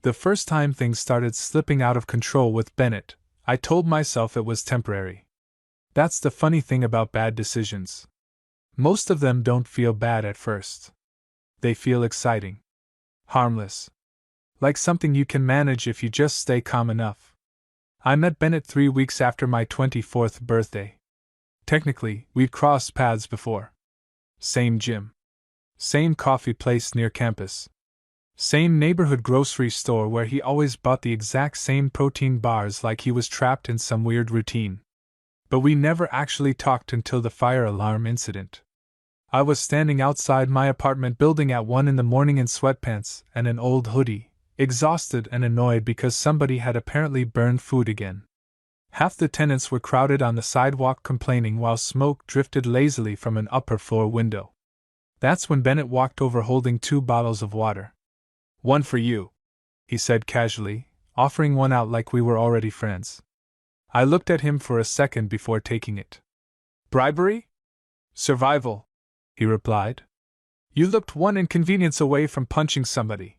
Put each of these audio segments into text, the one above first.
The first time things started slipping out of control with Bennett, I told myself it was temporary. That's the funny thing about bad decisions. Most of them don't feel bad at first. They feel exciting. Harmless. Like something you can manage if you just stay calm enough. I met Bennett 3 weeks after my 24th birthday. Technically, we'd crossed paths before. Same gym. Same coffee place near campus. Same neighborhood grocery store where he always bought the exact same protein bars like he was trapped in some weird routine. But we never actually talked until the fire alarm incident. I was standing outside my apartment building at 1 in the morning in sweatpants and an old hoodie, exhausted and annoyed because somebody had apparently burned food again. Half the tenants were crowded on the sidewalk complaining while smoke drifted lazily from an upper floor window. That's when Bennett walked over holding 2 bottles of water. "One for you," he said casually, offering one out like we were already friends. I looked at him for a second before taking it. "Bribery?" "Survival," he replied. "You looked one inconvenience away from punching somebody."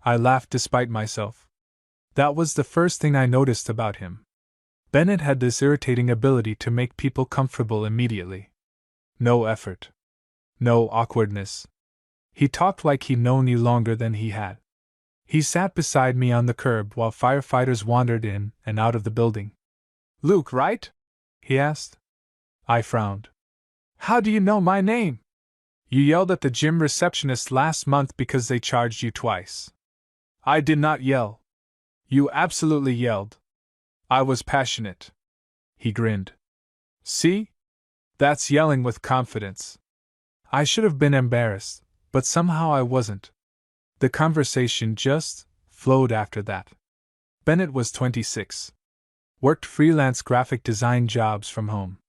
I laughed despite myself. That was the first thing I noticed about him. Bennett had this irritating ability to make people comfortable immediately. No effort. No awkwardness. He talked like he'd known me longer than he had. He sat beside me on the curb while firefighters wandered in and out of the building. "Luke, right?" he asked. I frowned. "How do you know my name?" "You yelled at the gym receptionist last month because they charged you twice." "I did not yell." "You absolutely yelled." "I was passionate." He grinned. "See? That's yelling with confidence." I should have been embarrassed, but somehow I wasn't. The conversation just flowed after that. Bennett was 26. Worked freelance graphic design jobs from home.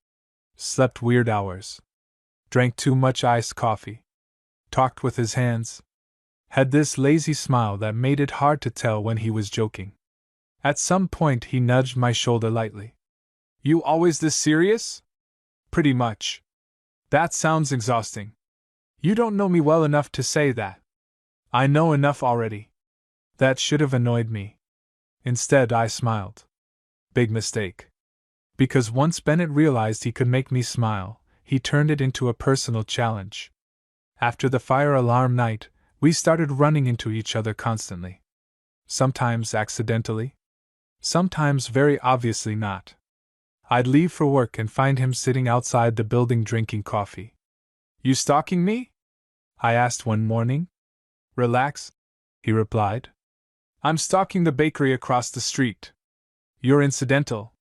Slept weird hours. Drank too much iced coffee. Talked with his hands. Had this lazy smile that made it hard to tell when he was joking. At some point he nudged my shoulder lightly. "You always this serious?" "Pretty much." "That sounds exhausting." "You don't know me well enough to say that." "I know enough already." That should have annoyed me. Instead, I smiled. Big mistake. Because once Bennett realized he could make me smile, he turned it into a personal challenge. After the fire alarm night, we started running into each other constantly. Sometimes accidentally. Sometimes very obviously not. I'd leave for work and find him sitting outside the building drinking coffee. "You stalking me?" I asked one morning. "Relax," he replied. "I'm stalking the bakery across the street." "You're incidental."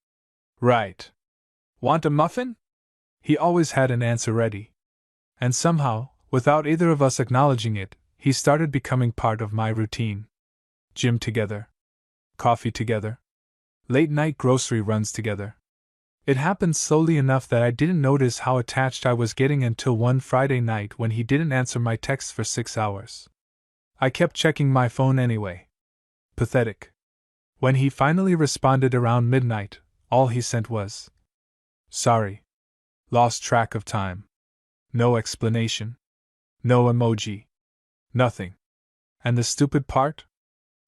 "Right. Want a muffin?" He always had an answer ready. And somehow, without either of us acknowledging it, he started becoming part of my routine. Gym together. Coffee together. Late night grocery runs together. It happened slowly enough that I didn't notice how attached I was getting until one Friday night when he didn't answer my texts for 6 hours. I kept checking my phone anyway. Pathetic. When he finally responded around midnight, all he sent was, "Sorry. Lost track of time." No explanation. No emoji. Nothing. And the stupid part?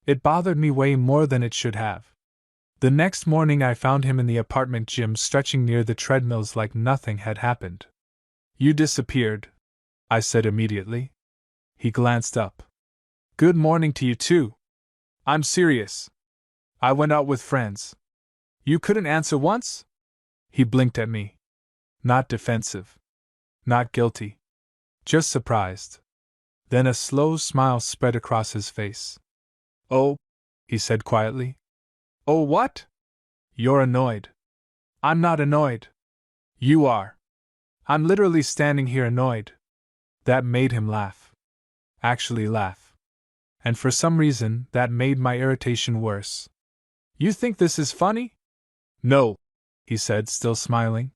It bothered me way more than it should have. The next morning I found him in the apartment gym stretching near the treadmills like nothing had happened. "You disappeared," I said immediately. He glanced up. "Good morning to you too." "I'm serious. I went out with friends." "You couldn't answer once?" He blinked at me. Not defensive. Not guilty. Just surprised. Then a slow smile spread across his face. "Oh," he said quietly. "Oh what?" "You're annoyed." "I'm not annoyed." "You are." "I'm literally standing here annoyed." That made him laugh. Actually laugh. And for some reason, that made my irritation worse. "You think this is funny?" "No," he said, still smiling.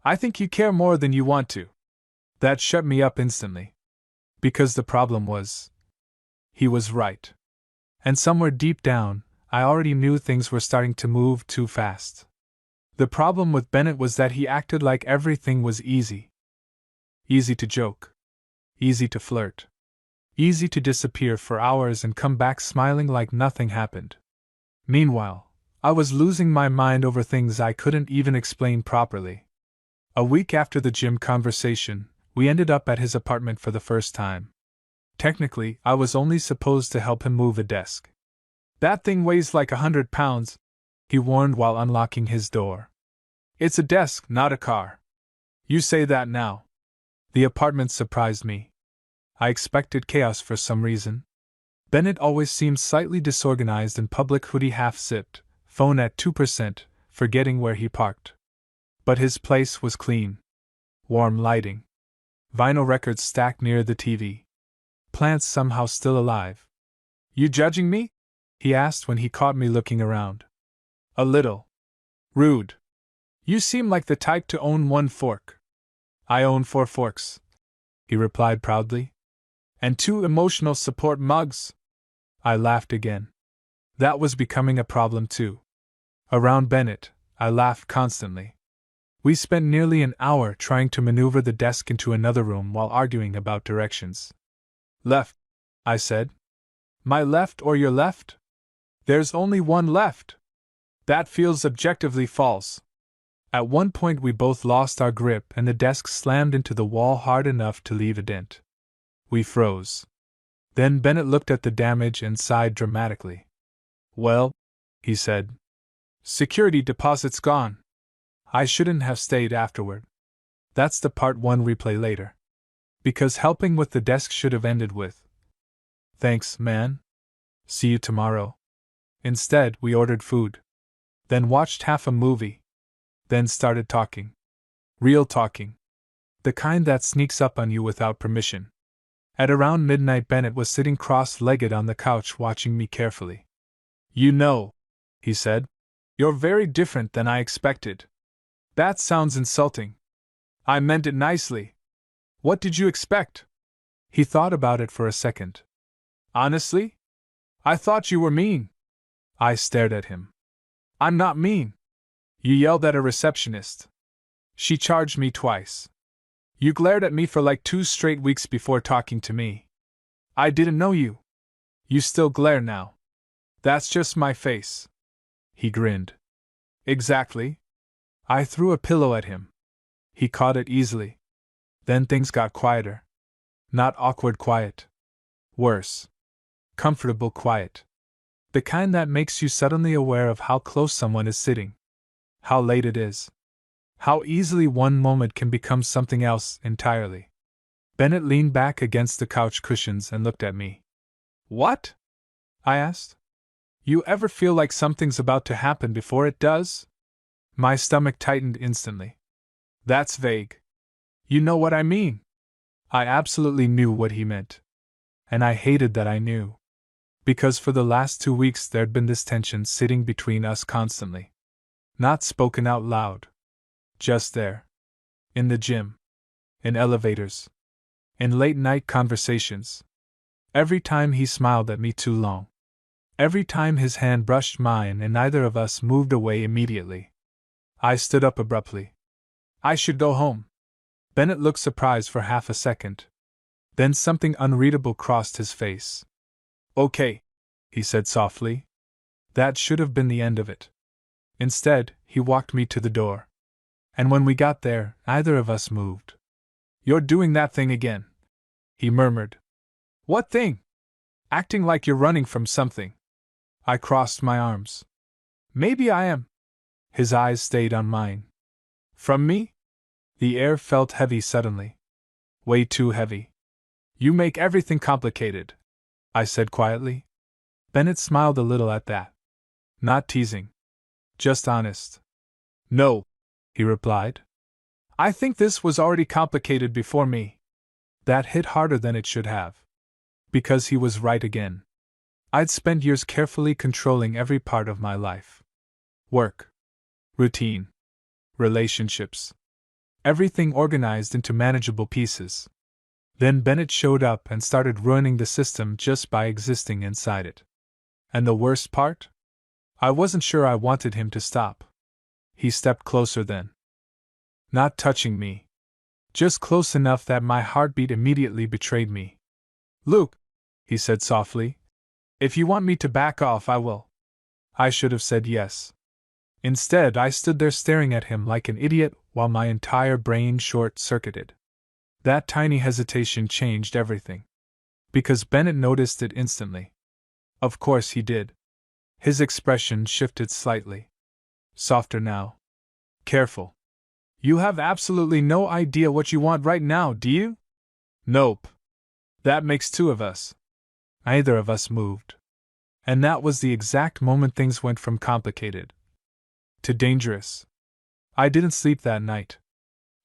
"I think you care more than you want to." That shut me up instantly. Because the problem was, he was right. And somewhere deep down, I already knew things were starting to move too fast. The problem with Bennett was that he acted like everything was easy. Easy to joke. Easy to flirt. Easy to disappear for hours and come back smiling like nothing happened. Meanwhile, I was losing my mind over things I couldn't even explain properly. A week after the gym conversation, we ended up at his apartment for the first time. Technically, I was only supposed to help him move a desk. "That thing weighs like 100 pounds, he warned while unlocking his door. "It's a desk, not a car." "You say that now." The apartment surprised me. I expected chaos for some reason. Bennett always seemed slightly disorganized in public, hoodie half zipped, phone at 2%, forgetting where he parked. But his place was clean. Warm lighting. Vinyl records stacked near the TV. Plants somehow still alive. "You judging me?" he asked when he caught me looking around. "A little. Rude. You seem like the type to own one fork." "I own 4 forks," he replied proudly. "And 2 emotional support mugs." I laughed again. That was becoming a problem too. Around Bennett, I laughed constantly. We spent nearly an hour trying to maneuver the desk into another room while arguing about directions. "Left," I said. "My left or your left?" "There's only one left." "That feels objectively false." At one point we both lost our grip and the desk slammed into the wall hard enough to leave a dent. We froze. Then Bennett looked at the damage and sighed dramatically. "Well," he said, "security deposit's gone. I shouldn't have stayed afterward." That's the part 1 replay later. Because helping with the desk should have ended with, "Thanks, man. See you tomorrow." Instead, we ordered food. Then watched half a movie. Then started talking. Real talking. The kind that sneaks up on you without permission. At around midnight, Bennett was sitting cross-legged on the couch watching me carefully. "You know," he said, "you're very different than I expected." "That sounds insulting." "I meant it nicely." "What did you expect?" He thought about it for a second. "Honestly? I thought you were mean." I stared at him. "I'm not mean." "You yelled at a receptionist. She charged me twice. You glared at me for like 2 straight weeks before talking to me. I didn't know you." "You still glare now." "That's just my face." He grinned. "Exactly." I threw a pillow at him. He caught it easily. Then things got quieter. Not awkward quiet. Worse. Comfortable quiet. The kind that makes you suddenly aware of how close someone is sitting. How late it is. How easily one moment can become something else entirely. Bennett leaned back against the couch cushions and looked at me. "What?" I asked. "You ever feel like something's about to happen before it does?" My stomach tightened instantly. "That's vague." "You know what I mean." I absolutely knew what he meant. And I hated that I knew. Because for the last 2 weeks there'd been this tension sitting between us constantly. Not spoken out loud. Just there. In the gym. In elevators. In late-night conversations. Every time he smiled at me too long. Every time his hand brushed mine and neither of us moved away immediately. I stood up abruptly. "I should go home." Bennett looked surprised for half a second. Then something unreadable crossed his face. "Okay," he said softly. That should have been the end of it. Instead, he walked me to the door. And when we got there, neither of us moved. "You're doing that thing again," he murmured. "What thing?" "Acting like you're running from something." I crossed my arms. "Maybe I am." His eyes stayed on mine. "From me?" The air felt heavy suddenly. Way too heavy. "You make everything complicated," I said quietly. Bennett smiled a little at that. "Not teasing. Just honest." "No," he replied. "I think this was already complicated before me." That hit harder than it should have. Because he was right again. I'd spent years carefully controlling every part of my life. Work. Routine. Relationships. Everything organized into manageable pieces. Then Bennett showed up and started ruining the system just by existing inside it. And the worst part? I wasn't sure I wanted him to stop. He stepped closer then. Not touching me. Just close enough that my heartbeat immediately betrayed me. "Luke," he said softly. If you want me to back off, I will. I should have said yes. Instead, I stood there staring at him like an idiot while my entire brain short-circuited. That tiny hesitation changed everything. Because Bennett noticed it instantly. Of course he did. His expression shifted slightly. Softer now. Careful. You have absolutely no idea what you want right now, do you? Nope. That makes two of us. Neither of us moved. And that was the exact moment things went from complicated to dangerous. I didn't sleep that night.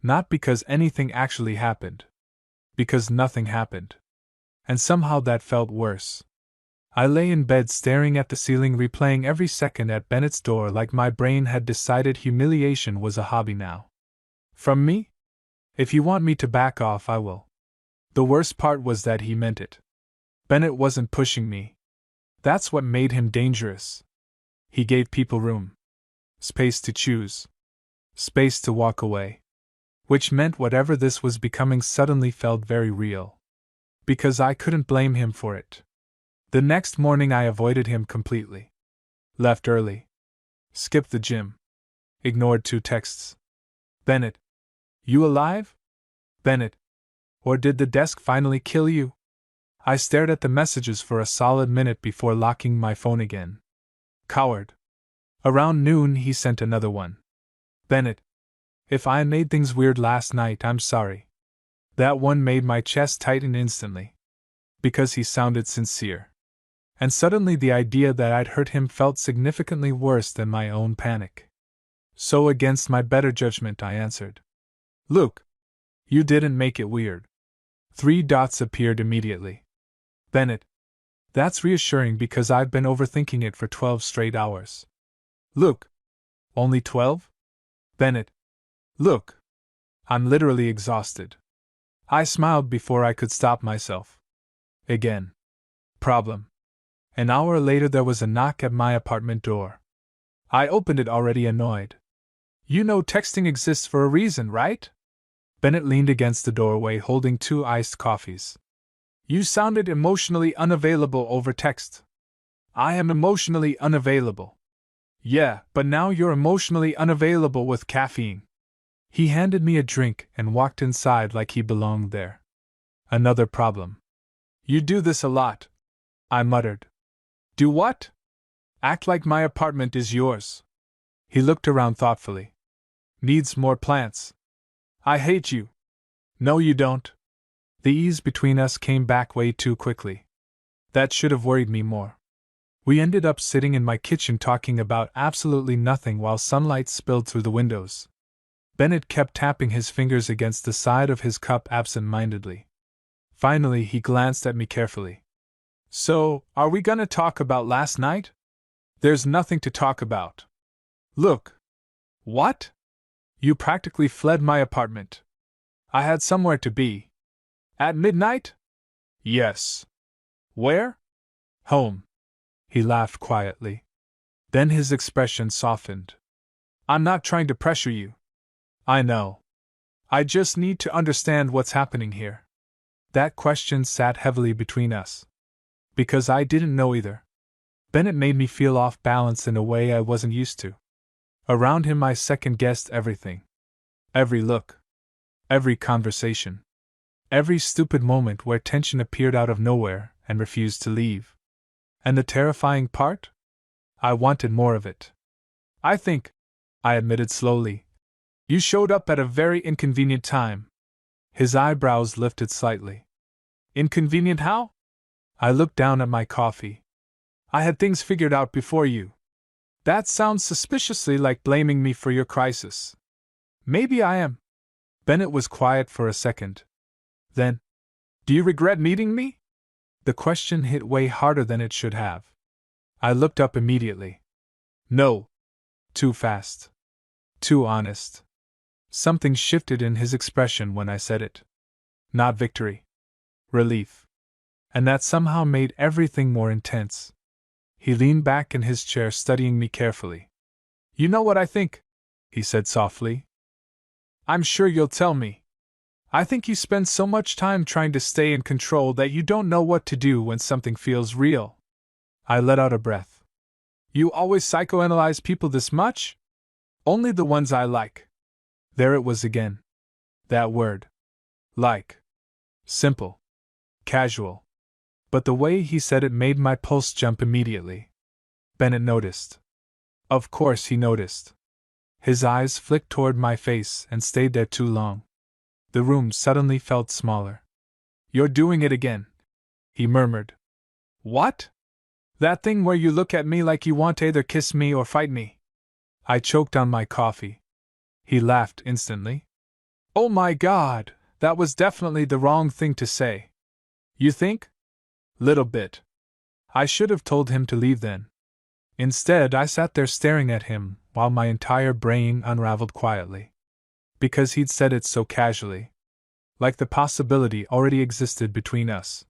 Not because anything actually happened. Because nothing happened. And somehow that felt worse. I lay in bed staring at the ceiling, replaying every second at Bennett's door like my brain had decided humiliation was a hobby now. From me? If you want me to back off, I will. The worst part was that he meant it. Bennett wasn't pushing me. That's what made him dangerous. He gave people room. Space to choose. Space to walk away. Which meant whatever this was becoming suddenly felt very real. Because I couldn't blame him for it. The next morning I avoided him completely. Left early. Skipped the gym. Ignored 2 texts. Bennett. You alive? Bennett. Or did the desk finally kill you? I stared at the messages for a solid minute before locking my phone again. Coward. Around noon he sent another one. Bennett. If I made things weird last night, I'm sorry. That one made my chest tighten instantly. Because he sounded sincere. And suddenly the idea that I'd hurt him felt significantly worse than my own panic. So against my better judgment I answered. Look. You didn't make it weird. 3 dots appeared immediately. Bennett. That's reassuring because I've been overthinking it for 12 straight hours. Look. Only 12? Bennett. Look. I'm literally exhausted. I smiled before I could stop myself. Again. Problem. An hour later there was a knock at my apartment door. I opened it already annoyed. You know texting exists for a reason, right? Bennett leaned against the doorway holding 2 iced coffees. You sounded emotionally unavailable over text. I am emotionally unavailable. Yeah, but now you're emotionally unavailable with caffeine. He handed me a drink and walked inside like he belonged there. Another problem. You do this a lot, I muttered. Do what? Act like my apartment is yours. He looked around thoughtfully. Needs more plants. I hate you. No, you don't. The ease between us came back way too quickly. That should have worried me more. We ended up sitting in my kitchen talking about absolutely nothing while sunlight spilled through the windows. Bennett kept tapping his fingers against the side of his cup absent-mindedly. Finally, he glanced at me carefully. So, are we gonna talk about last night? There's nothing to talk about. Look. What? You practically fled my apartment. I had somewhere to be. At midnight? Yes. Where? Home. He laughed quietly. Then his expression softened. I'm not trying to pressure you. I know. I just need to understand what's happening here. That question sat heavily between us. Because I didn't know either. Bennett made me feel off balance in a way I wasn't used to. Around him I second-guessed everything. Every look. Every conversation. Every stupid moment where tension appeared out of nowhere and refused to leave. And the terrifying part? I wanted more of it. I think, I admitted slowly, you showed up at a very inconvenient time. His eyebrows lifted slightly. Inconvenient how? I looked down at my coffee. I had things figured out before you. That sounds suspiciously like blaming me for your crisis. Maybe I am. Bennett was quiet for a second. Then, do you regret meeting me? The question hit way harder than it should have. I looked up immediately. No. Too fast. Too honest. Something shifted in his expression when I said it. Not victory. Relief. And that somehow made everything more intense. He leaned back in his chair, studying me carefully. You know what I think? He said softly. I'm sure you'll tell me. I think you spend so much time trying to stay in control that you don't know what to do when something feels real. I let out a breath. You always psychoanalyze people this much? Only the ones I like. There it was again. That word. Like. Simple. Casual. But the way he said it made my pulse jump immediately. Bennett noticed. Of course he noticed. His eyes flicked toward my face and stayed there too long. The room suddenly felt smaller. You're doing it again, he murmured. What? That thing where you look at me like you want to either kiss me or fight me. I choked on my coffee. He laughed instantly. Oh my God, that was definitely the wrong thing to say. You think? Little bit. I should have told him to leave then. Instead, I sat there staring at him while my entire brain unraveled quietly. Because he'd said it so casually. Like the possibility already existed between us.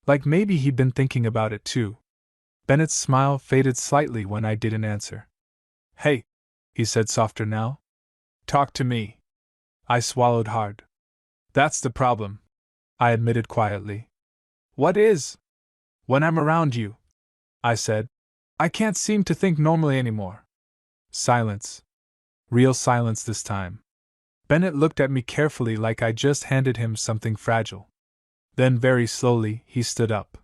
Like maybe he'd been thinking about it too. Bennett's smile faded slightly when I didn't answer. Hey, he said softer now. Talk to me. I swallowed hard. That's the problem, I admitted quietly. What is? When I'm around you, I said. I can't seem to think normally anymore. Silence. Real silence this time. Bennett looked at me carefully like I just handed him something fragile. Then very slowly, he stood up.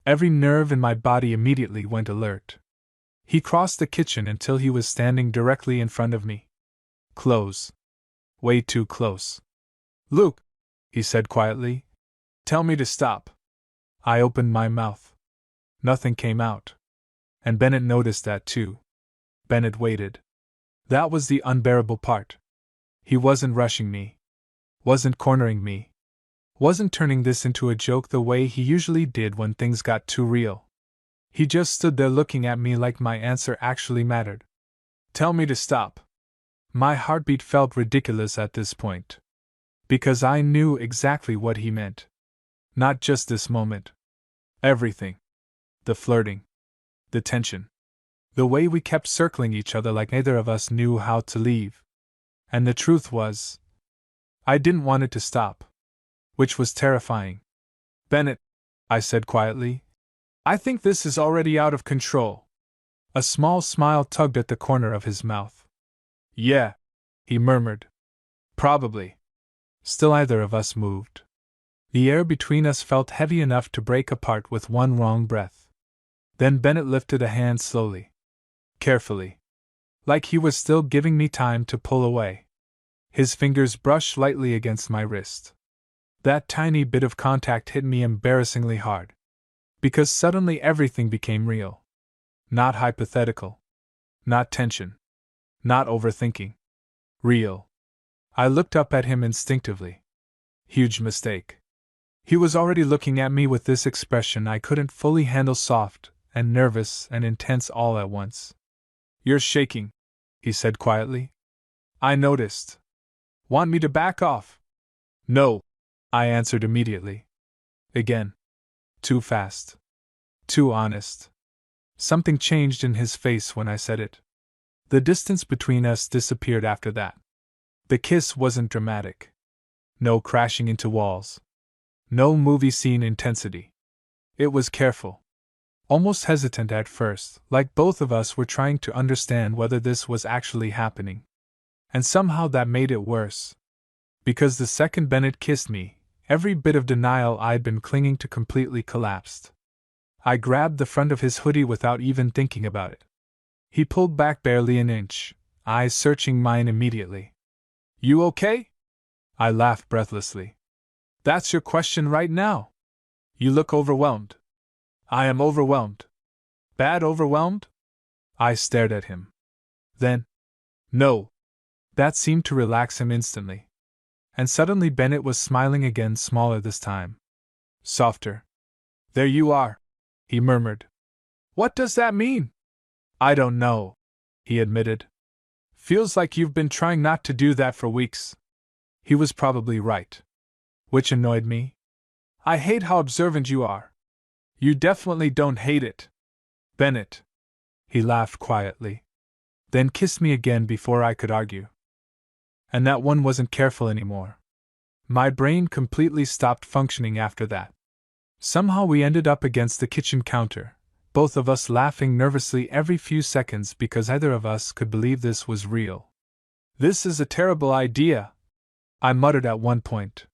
Every nerve in my body immediately went alert. He crossed the kitchen until he was standing directly in front of me. Close. Way too close. Luke, he said quietly, tell me to stop. I opened my mouth. Nothing came out. And Bennett noticed that too. Bennett waited. That was the unbearable part. He wasn't rushing me. Wasn't cornering me. Wasn't turning this into a joke the way he usually did when things got too real. He just stood there looking at me like my answer actually mattered. Tell me to stop. My heartbeat felt ridiculous at this point. Because I knew exactly what he meant. Not just this moment. Everything. The flirting. The tension. The way we kept circling each other like neither of us knew how to leave. And the truth was, I didn't want it to stop. Which was terrifying. Bennett, I said quietly, I think this is already out of control. A small smile tugged at the corner of his mouth. Yeah, he murmured. Probably. Still neither of us moved. The air between us felt heavy enough to break apart with one wrong breath. Then Bennett lifted a hand slowly. Carefully. Like he was still giving me time to pull away. His fingers brushed lightly against my wrist. That tiny bit of contact hit me embarrassingly hard. Because suddenly everything became real. Not hypothetical. Not tension. Not overthinking. Real. I looked up at him instinctively. Huge mistake. He was already looking at me with this expression I couldn't fully handle, soft and nervous and intense all at once. You're shaking, he said quietly. I noticed. Want me to back off? No, I answered immediately. Again. Too fast. Too honest. Something changed in his face when I said it. The distance between us disappeared after that. The kiss wasn't dramatic. No crashing into walls. No movie scene intensity. It was careful. Almost hesitant at first, like both of us were trying to understand whether this was actually happening. And somehow that made it worse. Because the second Bennett kissed me, every bit of denial I'd been clinging to completely collapsed. I grabbed the front of his hoodie without even thinking about it. He pulled back barely an inch, eyes searching mine immediately. You okay? I laughed breathlessly. That's your question right now? You look overwhelmed. I am overwhelmed. Bad overwhelmed? I stared at him. Then, no. That seemed to relax him instantly. And suddenly Bennett was smiling again, smaller this time. Softer. There you are, he murmured. What does that mean? I don't know, he admitted. Feels like you've been trying not to do that for weeks. He was probably right. Which annoyed me. I hate how observant you are. You definitely don't hate it. Bennett. He laughed quietly. Then kissed me again before I could argue. And that one wasn't careful anymore. My brain completely stopped functioning after that. Somehow we ended up against the kitchen counter, both of us laughing nervously every few seconds because either of us could believe this was real. "This is a terrible idea," I muttered at one point.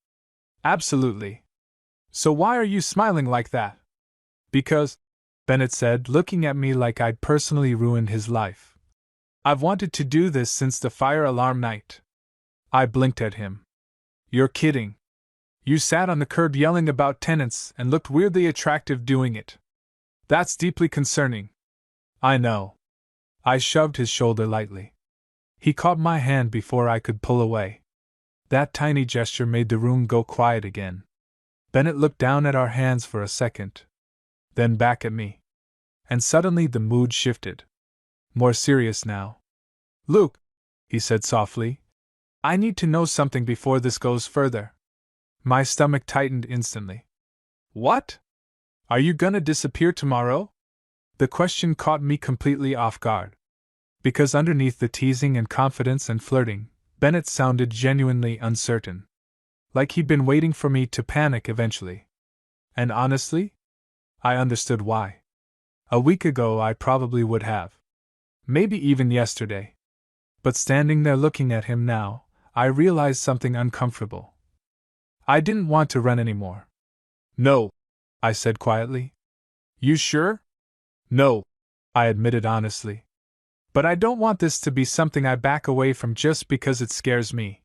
"Absolutely. So why are you smiling like that?" "Because," Bennett said, looking at me like I'd personally ruined his life. "I've wanted to do this since the fire alarm night." I blinked at him. "You're kidding. You sat on the curb yelling about tenants and looked weirdly attractive doing it. That's deeply concerning." "I know." I shoved his shoulder lightly. He caught my hand before I could pull away. That tiny gesture made the room go quiet again. Bennett looked down at our hands for a second, then back at me. And suddenly the mood shifted. More serious now. "Luke," he said softly, "I need to know something before this goes further." My stomach tightened instantly. "What? Are you gonna disappear tomorrow?" The question caught me completely off guard. Because underneath the teasing and confidence and flirting, Bennett sounded genuinely uncertain. Like he'd been waiting for me to panic eventually. And honestly, I understood why. A week ago I probably would have. Maybe even yesterday. But standing there looking at him now, I realized something uncomfortable. I didn't want to run anymore. "No," I said quietly. "You sure?" "No," I admitted honestly. "But I don't want this to be something I back away from just because it scares me."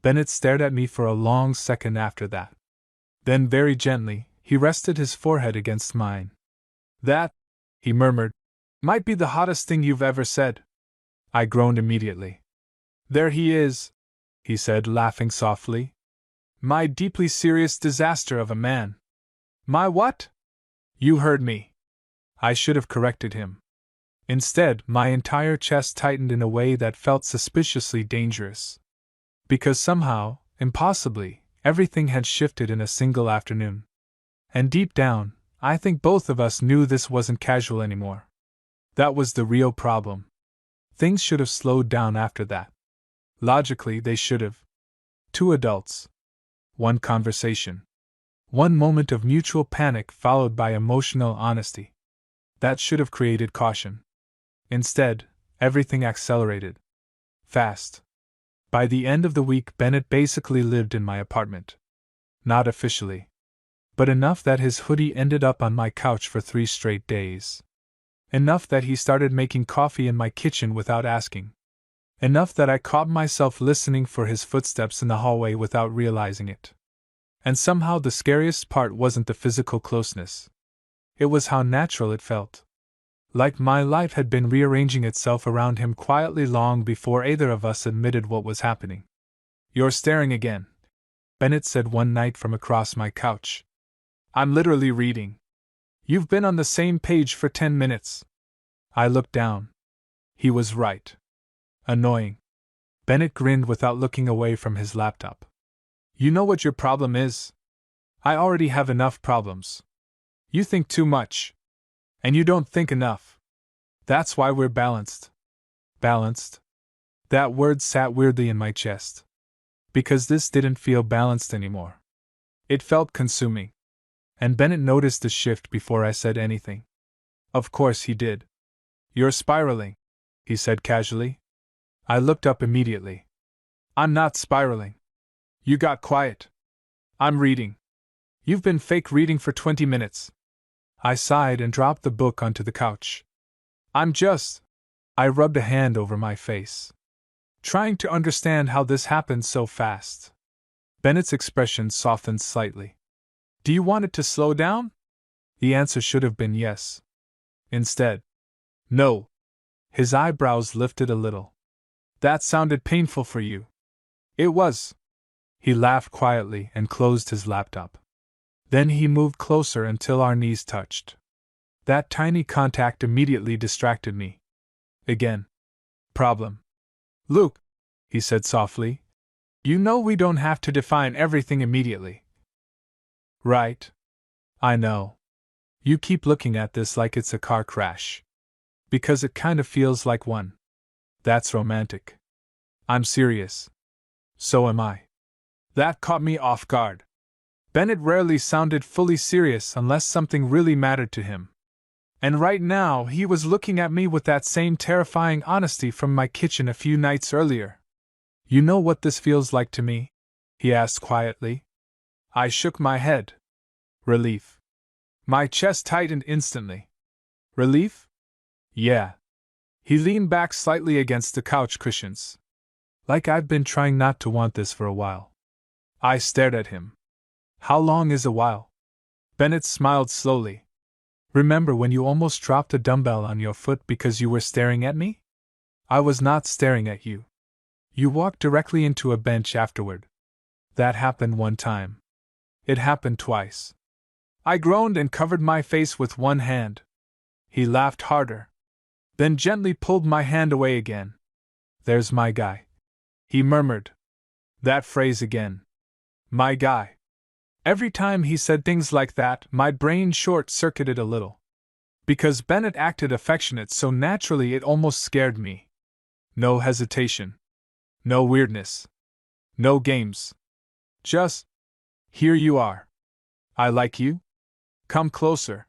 Bennett stared at me for a long second after that. Then very gently, he rested his forehead against mine. "That," he murmured, "might be the hottest thing you've ever said." I groaned immediately. "There he is," he said, laughing softly. "My deeply serious disaster of a man." "My what?" "You heard me." I should have corrected him. Instead, my entire chest tightened in a way that felt suspiciously dangerous. Because somehow, impossibly, everything had shifted in a single afternoon. And deep down, I think both of us knew this wasn't casual anymore. That was the real problem. Things should have slowed down after that. Logically, they should have. Two adults. One conversation. One moment of mutual panic followed by emotional honesty. That should have created caution. Instead, everything accelerated. Fast. By the end of the week, Bennett basically lived in my apartment. Not officially. But enough that his hoodie ended up on my couch for 3 straight days. Enough that he started making coffee in my kitchen without asking. Enough that I caught myself listening for his footsteps in the hallway without realizing it. And somehow the scariest part wasn't the physical closeness. It was how natural it felt. Like my life had been rearranging itself around him quietly long before either of us admitted what was happening. "You're staring again," Bennett said one night from across my couch. "I'm literally reading. You've been on the same page for 10 minutes. I looked down. He was right. Annoying. Bennett grinned without looking away from his laptop. "You know what your problem is? I already have enough problems. You think too much. And you don't think enough. That's why we're balanced." Balanced? That word sat weirdly in my chest. Because this didn't feel balanced anymore. It felt consuming. And Bennett noticed the shift before I said anything. Of course he did. "You're spiraling," he said casually. I looked up immediately. "I'm not spiraling. You got quiet. I'm reading. You've been fake reading for 20 minutes. I sighed and dropped the book onto the couch. "I'm just..." I rubbed a hand over my face. "Trying to understand how this happened so fast." Bennett's expression softened slightly. "Do you want it to slow down?" The answer should have been yes. Instead, no. His eyebrows lifted a little. "That sounded painful for you." "It was." He laughed quietly and closed his laptop. Then he moved closer until our knees touched. That tiny contact immediately distracted me. Again. "Problem. Luke," he said softly, "you know we don't have to define everything immediately." "Right. I know. You keep looking at this like it's a car crash. Because it kind of feels like one. That's romantic. I'm serious. So am I. That caught me off guard. Bennett rarely sounded fully serious unless something really mattered to him. And right now, he was looking at me with that same terrifying honesty from my kitchen a few nights earlier. "You know what this feels like to me?" he asked quietly. I shook my head. Relief. My chest tightened instantly. Relief? Yeah. He leaned back slightly against the couch cushions. Like I've been trying not to want this for a while. I stared at him. How long is a while? Bennett smiled slowly. Remember when you almost dropped a dumbbell on your foot because you were staring at me? I was not staring at you. You walked directly into a bench afterward. That happened one time. It happened twice. I groaned and covered my face with one hand. He laughed harder. Then gently pulled my hand away again. "There's my guy," he murmured. That phrase again. My guy. Every time he said things like that, my brain short-circuited a little. Because Bennett acted affectionate so naturally it almost scared me. No hesitation. No weirdness. No games. Just, "Here you are. I like you. Come closer."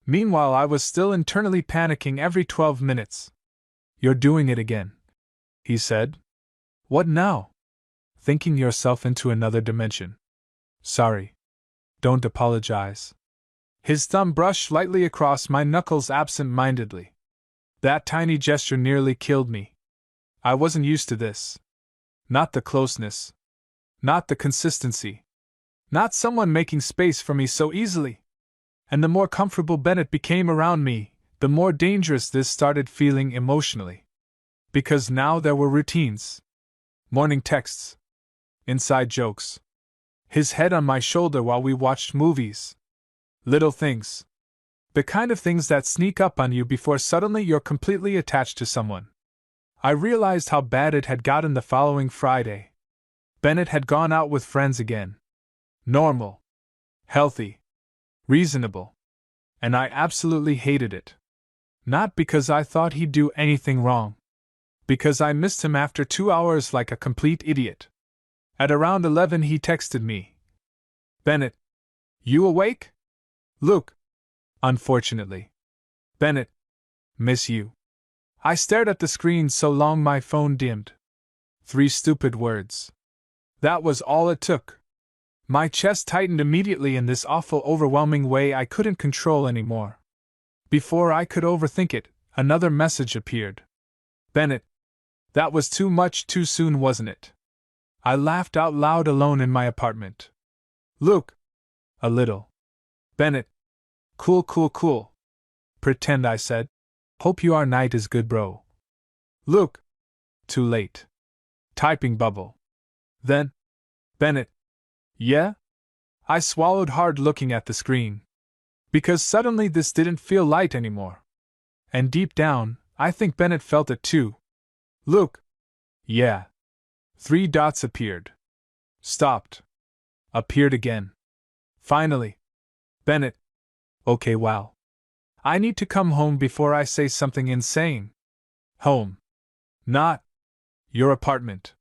Meanwhile, I was still internally panicking every 12 minutes. "You're doing it again," he said. "What now?" "Thinking yourself into another dimension." "Sorry. Don't apologize." His thumb brushed lightly across my knuckles absent-mindedly. That tiny gesture nearly killed me. I wasn't used to this. Not the closeness. Not the consistency. Not someone making space for me so easily. And the more comfortable Bennett became around me, the more dangerous this started feeling emotionally. Because now there were routines. Morning texts. Inside jokes. His head on my shoulder while we watched movies. Little things. The kind of things that sneak up on you before suddenly you're completely attached to someone. I realized how bad it had gotten the following Friday. Bennett had gone out with friends again. Normal. Healthy. Reasonable. And I absolutely hated it. Not because I thought he'd do anything wrong. Because I missed him after 2 hours like a complete idiot. At around 11 he texted me. "Bennett. You awake?" "Luke." "Unfortunately." "Bennett. Miss you." I stared at the screen so long my phone dimmed. 3 stupid words. That was all it took. My chest tightened immediately in this awful, overwhelming way I couldn't control anymore. Before I could overthink it, another message appeared. "Bennett. That was too much too soon, wasn't it?" I laughed out loud alone in my apartment. "Luke." "A little." "Bennett." "Cool, cool, cool." "Pretend," I said. "Hope your night is good, bro." "Luke." "Too late." Typing bubble. Then. "Bennett." "Yeah?" I swallowed hard looking at the screen. Because suddenly this didn't feel light anymore. And deep down, I think Bennett felt it too. "Luke." "Yeah." 3 dots appeared. Stopped. Appeared again. Finally. "Bennett." "Okay, wow. I need to come home before I say something insane." "Home." "Not your apartment."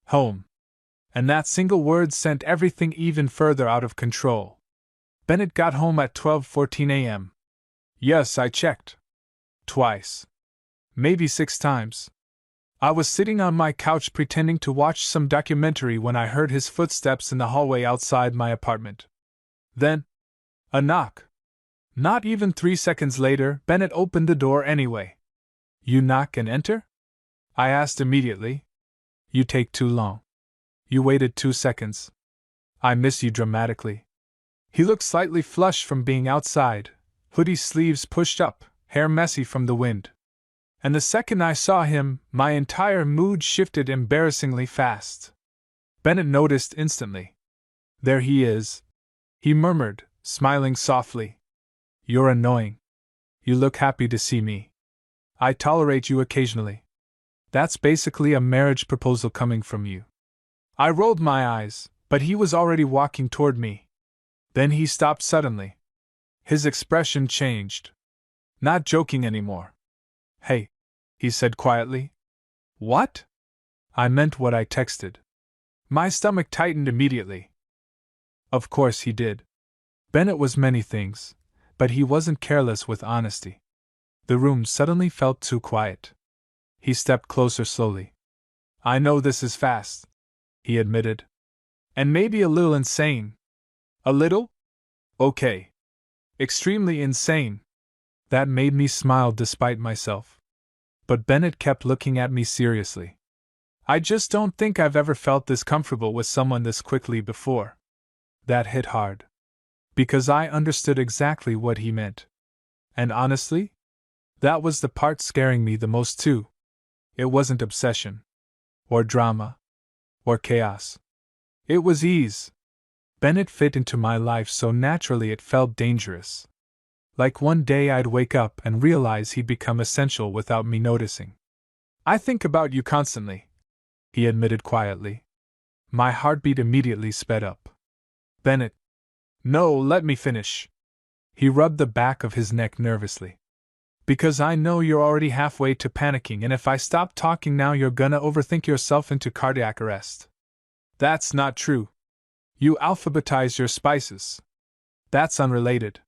"Home." And that single word sent everything even further out of control. Bennett got home at 12:14 a.m. Yes, I checked. Twice. Maybe 6 times. I was sitting on my couch pretending to watch some documentary when I heard his footsteps in the hallway outside my apartment. Then, a knock. Not even 3 seconds later, Bennett opened the door anyway. "You knock and enter?" I asked immediately. "You take too long. You waited 2 seconds. I miss you dramatically." He looked slightly flushed from being outside, hoodie sleeves pushed up, hair messy from the wind. And the second I saw him, my entire mood shifted embarrassingly fast. Bennett noticed instantly. "There he is," he murmured, smiling softly. "You're annoying. You look happy to see me. I tolerate you occasionally. That's basically a marriage proposal coming from you." I rolled my eyes, but he was already walking toward me. Then he stopped suddenly. His expression changed. Not joking anymore. "Hey," he said quietly. "What?" "I meant what I texted." My stomach tightened immediately. Of course he did. Bennett was many things, but he wasn't careless with honesty. The room suddenly felt too quiet. He stepped closer slowly. I know this is fast, he admitted. And maybe a little insane. A little? Okay. Extremely insane. That made me smile despite myself. But Bennett kept looking at me seriously. I just don't think I've ever felt this comfortable with someone this quickly before. That hit hard. Because I understood exactly what he meant. And honestly, that was the part scaring me the most too. It wasn't obsession. Or drama. Or chaos. It was ease. Bennett fit into my life so naturally it felt dangerous. Like one day I'd wake up and realize he'd become essential without me noticing. I think about you constantly, he admitted quietly. My heartbeat immediately sped up. Bennett. No, let me finish. He rubbed the back of his neck nervously. Because I know you're already halfway to panicking, and if I stop talking now, you're gonna overthink yourself into cardiac arrest. That's not true. You alphabetize your spices. That's unrelated.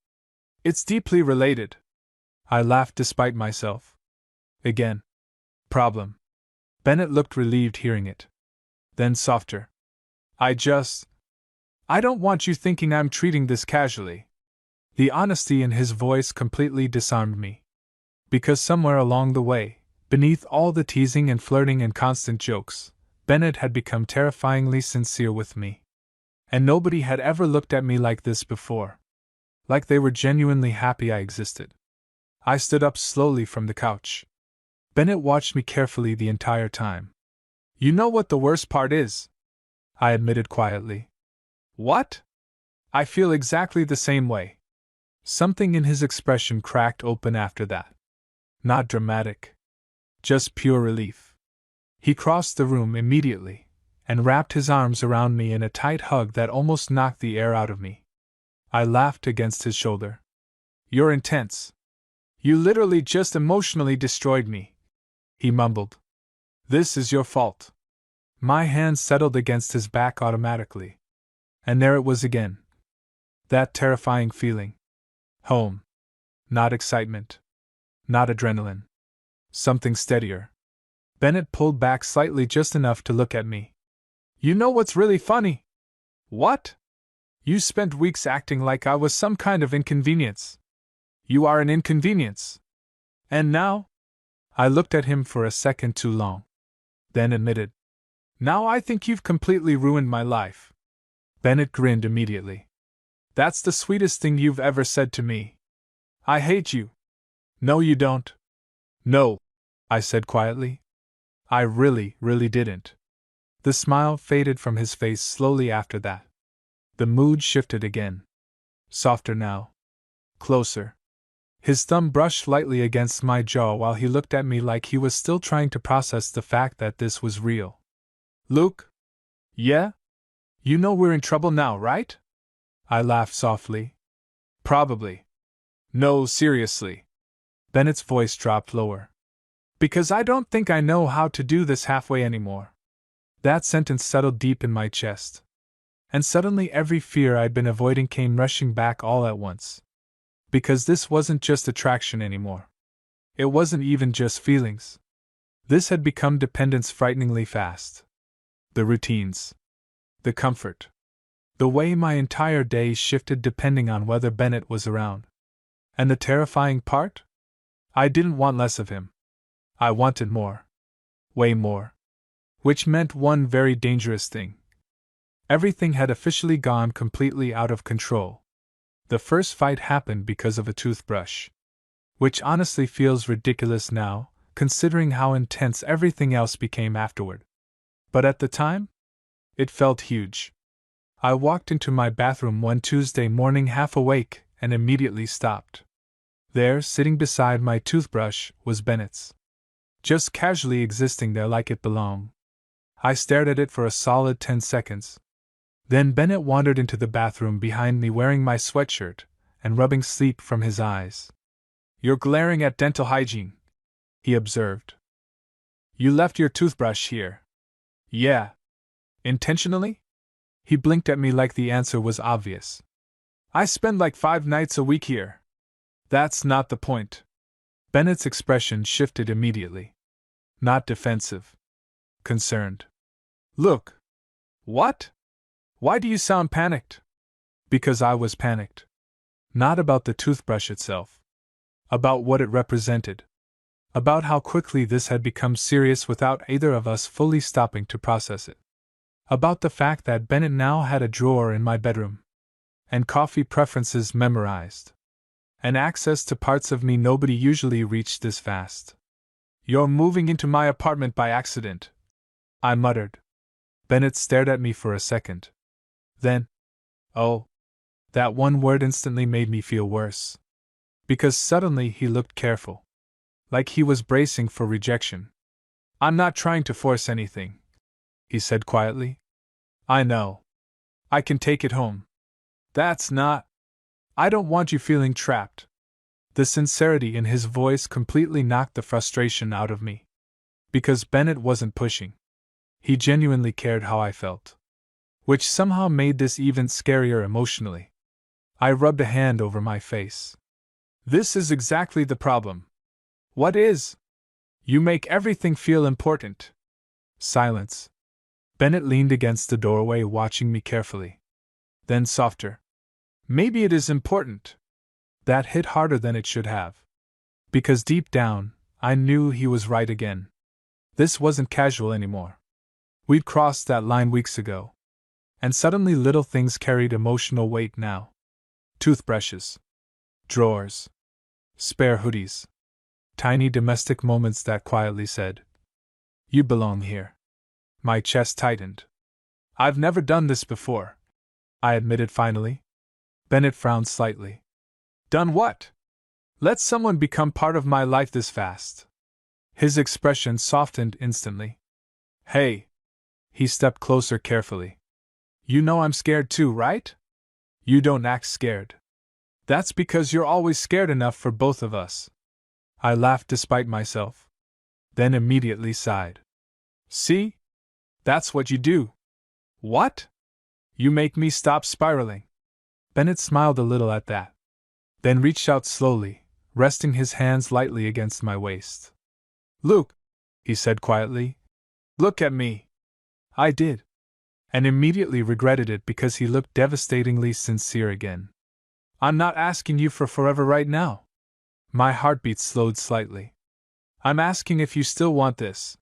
It's deeply related. I laughed despite myself. Again. Problem. Bennett looked relieved hearing it. Then softer. I don't want you thinking I'm treating this casually. The honesty in his voice completely disarmed me. Because somewhere along the way, beneath all the teasing and flirting and constant jokes, Bennett had become terrifyingly sincere with me. And nobody had ever looked at me like this before. Like they were genuinely happy I existed. I stood up slowly from the couch. Bennett watched me carefully the entire time. You know what the worst part is? I admitted quietly. What? I feel exactly the same way. Something in his expression cracked open after that. Not dramatic. Just pure relief. He crossed the room immediately, and wrapped his arms around me in a tight hug that almost knocked the air out of me. I laughed against his shoulder. You're intense. You literally just emotionally destroyed me, he mumbled. This is your fault. My hand settled against his back automatically. And there it was again. That terrifying feeling. Home. Not excitement. Not adrenaline. Something steadier. Bennett pulled back slightly just enough to look at me. You know what's really funny? What? You spent weeks acting like I was some kind of inconvenience. You are an inconvenience. And now? I looked at him for a second too long. Then admitted. Now I think you've completely ruined my life. Bennett grinned immediately. That's the sweetest thing you've ever said to me. I hate you. No, you don't. No, I said quietly. I really didn't. The smile faded from his face slowly after that. The mood shifted again. Softer now. Closer. His thumb brushed lightly against my jaw while he looked at me like he was still trying to process the fact that this was real. Luke? Yeah? You know we're in trouble now, right? I laughed softly. Probably. No, seriously. Bennett's voice dropped lower. Because I don't think I know how to do this halfway anymore. That sentence settled deep in my chest. And suddenly every fear I'd been avoiding came rushing back all at once. Because this wasn't just attraction anymore. It wasn't even just feelings. This had become dependence frighteningly fast. The routines. The comfort. The way my entire day shifted depending on whether Bennett was around. And the terrifying part? I didn't want less of him. I wanted more. Way more. Which meant one very dangerous thing. Everything had officially gone completely out of control. The first fight happened because of a toothbrush. Which honestly feels ridiculous now, considering how intense everything else became afterward. But at the time, it felt huge. I walked into my bathroom one Tuesday morning half awake and immediately stopped. There, sitting beside my toothbrush, was Bennett's. Just casually existing there like it belonged. I stared at it for a solid 10 seconds. Then Bennett wandered into the bathroom behind me wearing my sweatshirt and rubbing sleep from his eyes. You're glaring at dental hygiene, he observed. You left your toothbrush here. Yeah. Intentionally? He blinked at me like the answer was obvious. I spend like 5 nights a week here. That's not the point. Bennett's expression shifted immediately. Not defensive. Concerned. Look. What? Why do you sound panicked? Because I was panicked. Not about the toothbrush itself. About what it represented. About how quickly this had become serious without either of us fully stopping to process it. About the fact that Bennett now had a drawer in my bedroom. And coffee preferences memorized. And access to parts of me nobody usually reached this fast. You're moving into my apartment by accident, I muttered. Bennett stared at me for a second. Then, oh. That one word instantly made me feel worse. Because suddenly he looked careful. Like he was bracing for rejection. I'm not trying to force anything, he said quietly. I know. I can take it home. That's not. I don't want you feeling trapped. The sincerity in his voice completely knocked the frustration out of me. Because Bennett wasn't pushing. He genuinely cared how I felt. Which somehow made this even scarier emotionally. I rubbed a hand over my face. This is exactly the problem. What is? You make everything feel important. Silence. Bennett leaned against the doorway watching me carefully. Then softer. Maybe it is important. That hit harder than it should have. Because deep down, I knew he was right again. This wasn't casual anymore. We'd crossed that line weeks ago. And suddenly little things carried emotional weight now. Toothbrushes. Drawers. Spare hoodies. Tiny domestic moments that quietly said, you belong here. My chest tightened. I've never done this before, I admitted finally. Bennett frowned slightly. Done what? Let someone become part of my life this fast. His expression softened instantly. Hey. He stepped closer carefully. You know I'm scared too, right? You don't act scared. That's because you're always scared enough for both of us. I laughed despite myself. Then immediately sighed. See? That's what you do. What? You make me stop spiraling. Bennett smiled a little at that. Then reached out slowly, resting his hands lightly against my waist. Look, he said quietly. Look at me. I did. And immediately regretted it because he looked devastatingly sincere again. I'm not asking you for forever right now. My heartbeat slowed slightly. I'm asking if you still want this.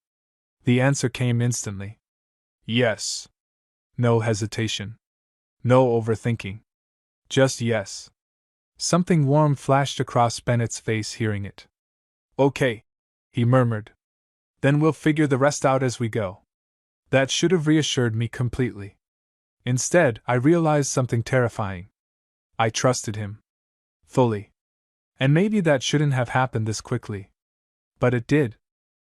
The answer came instantly. Yes. No hesitation. No overthinking. Just yes. Something warm flashed across Bennett's face hearing it. Okay, he murmured. Then we'll figure the rest out as we go. That should have reassured me completely. Instead, I realized something terrifying. I trusted him. Fully. And maybe that shouldn't have happened this quickly. But it did.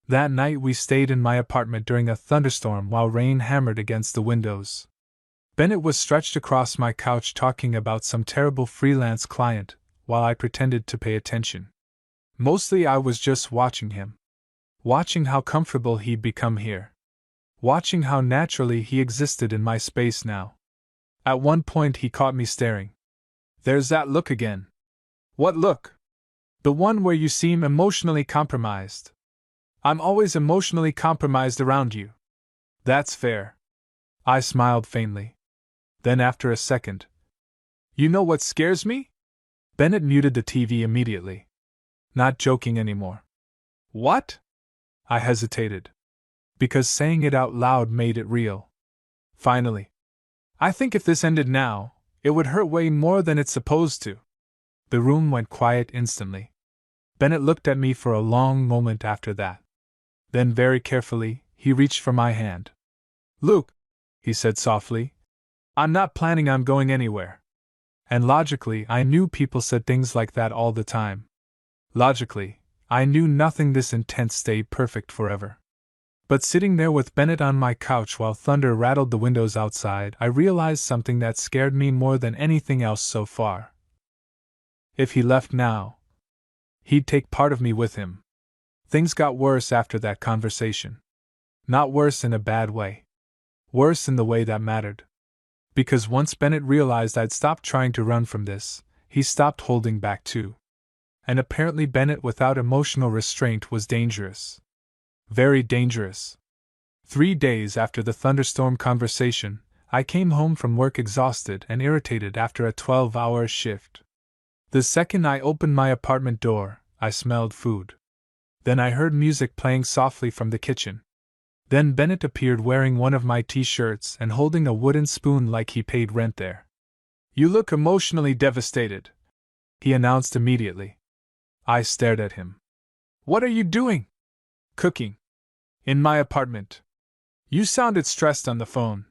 That night we stayed in my apartment during a thunderstorm while rain hammered against the windows. Bennett was stretched across my couch talking about some terrible freelance client, while I pretended to pay attention. Mostly I was just watching him. Watching how comfortable he'd become here. Watching how naturally he existed in my space now. At one point he caught me staring. There's that look again. What look? The one where you seem emotionally compromised. I'm always emotionally compromised around you. That's fair. I smiled faintly. Then after a second. You know what scares me? Bennett muted the TV immediately. Not joking anymore. What? I hesitated. Because saying it out loud made it real. Finally. I think if this ended now, it would hurt way more than it's supposed to. The room went quiet instantly. Bennett looked at me for a long moment after that. Then very carefully, he reached for my hand. Luke, he said softly, I'm not planning on going anywhere. And logically, I knew people said things like that all the time. Logically, I knew nothing this intense stayed perfect forever. But sitting there with Bennett on my couch while thunder rattled the windows outside, I realized something that scared me more than anything else so far. If he left now, he'd take part of me with him. Things got worse after that conversation. Not worse in a bad way. Worse in the way that mattered. Because once Bennett realized I'd stopped trying to run from this, he stopped holding back too. And apparently Bennett without emotional restraint was dangerous. Very dangerous. 3 days after the thunderstorm conversation, I came home from work exhausted and irritated after a 12-hour shift. The second I opened my apartment door, I smelled food. Then I heard music playing softly from the kitchen. Then Bennett appeared wearing one of my t-shirts and holding a wooden spoon like he paid rent there. "You look emotionally devastated," he announced immediately. I stared at him. "What are you doing?" "Cooking. In my apartment. You sounded stressed on the phone."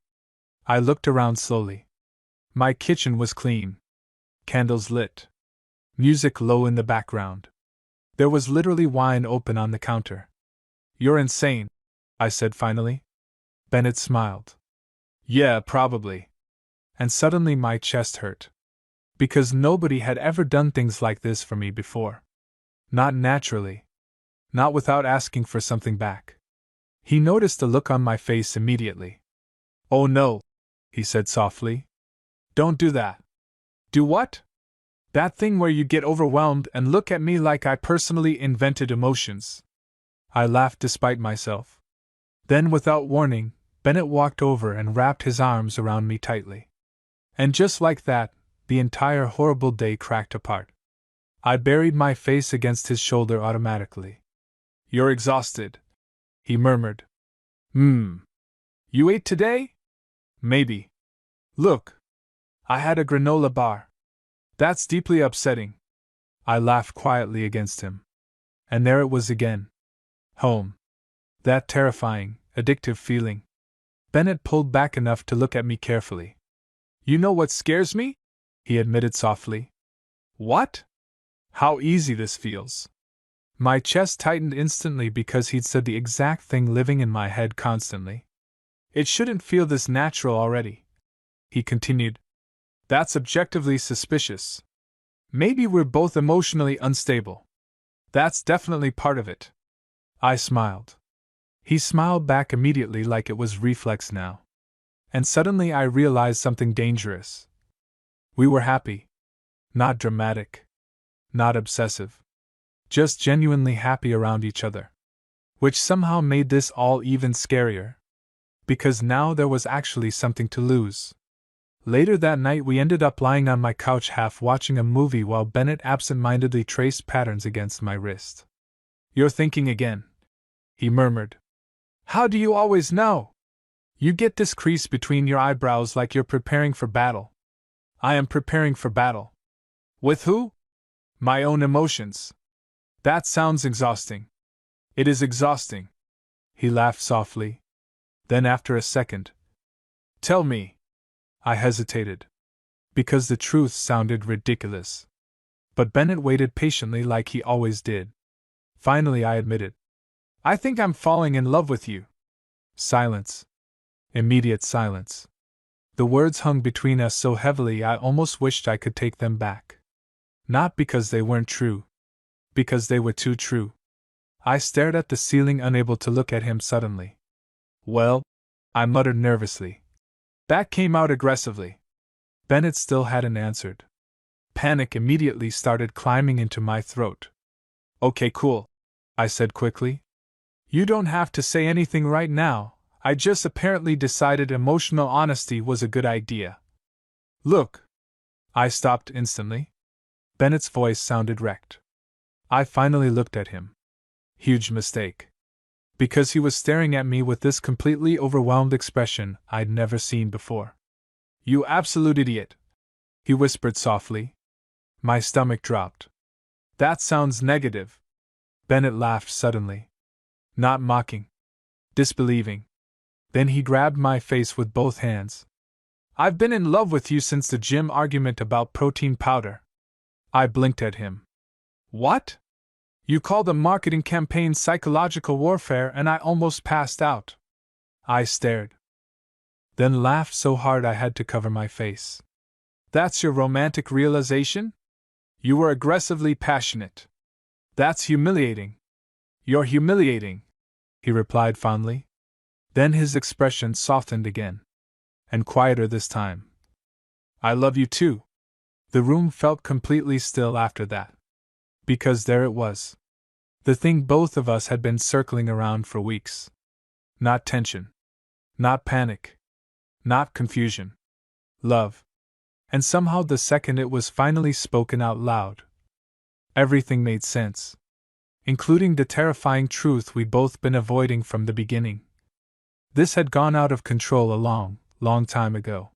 I looked around slowly. My kitchen was clean. Candles lit. Music low in the background. There was literally wine open on the counter. "You're insane," I said finally. Bennett smiled. "Yeah, probably." And suddenly my chest hurt. Because nobody had ever done things like this for me before. Not naturally. Not without asking for something back. He noticed the look on my face immediately. "Oh no," he said softly. "Don't do that." "Do what?" "That thing where you get overwhelmed and look at me like I personally invented emotions." I laughed despite myself. Then, without warning, Bennett walked over and wrapped his arms around me tightly. And just like that, the entire horrible day cracked apart. I buried my face against his shoulder automatically. "You're exhausted," he murmured. You ate today?" "Maybe." "Look. I had a granola bar." "That's deeply upsetting." I laughed quietly against him. And there it was again. Home. That terrifying, addictive feeling. Bennett pulled back enough to look at me carefully. "You know what scares me?" he admitted softly. "What?" "How easy this feels." My chest tightened instantly because he'd said the exact thing living in my head constantly. "It shouldn't feel this natural already," he continued. "That's objectively suspicious. Maybe we're both emotionally unstable. That's definitely part of it." I smiled. He smiled back immediately like it was reflex now. And suddenly I realized something dangerous. We were happy. Not dramatic. Not obsessive. Just genuinely happy around each other. Which somehow made this all even scarier. Because now there was actually something to lose. Later that night we ended up lying on my couch half watching a movie while Bennett absent-mindedly traced patterns against my wrist. "You're thinking again," he murmured. "How do you always know? You get this crease between your eyebrows like you're preparing for battle." "I am preparing for battle." "With who?" "My own emotions." "That sounds exhausting." "It is exhausting." He laughed softly. Then after a second, "Tell me." I hesitated. Because the truth sounded ridiculous. But Bennett waited patiently like he always did. Finally I admitted. "I think I'm falling in love with you." Silence. Immediate silence. The words hung between us so heavily I almost wished I could take them back. Not because they weren't true. Because they were too true. I stared at the ceiling, unable to look at him suddenly. "Well," I muttered nervously. That came out aggressively. Bennett still hadn't answered. Panic immediately started climbing into my throat. "Okay, cool," I said quickly. "You don't have to say anything right now, I just apparently decided emotional honesty was a good idea. Look." I stopped instantly. Bennett's voice sounded wrecked. I finally looked at him. Huge mistake. Because he was staring at me with this completely overwhelmed expression I'd never seen before. "You absolute idiot," he whispered softly. My stomach dropped. "That sounds negative." Bennett laughed suddenly. Not mocking. Disbelieving. Then he grabbed my face with both hands. "I've been in love with you since the gym argument about protein powder." I blinked at him. "What?" "You call the marketing campaign psychological warfare and I almost passed out." I stared. Then laughed so hard I had to cover my face. "That's your romantic realization? You were aggressively passionate. That's humiliating." "You're humiliating," he replied fondly. Then his expression softened again. And quieter this time. I love you too. The room felt completely still after that. Because there it was. The thing both of us had been circling around for weeks. Not tension. Not panic. Not confusion. Love. And somehow the second it was finally spoken out loud, everything made sense. Including the terrifying truth we'd both been avoiding from the beginning. This had gone out of control a long, long time ago.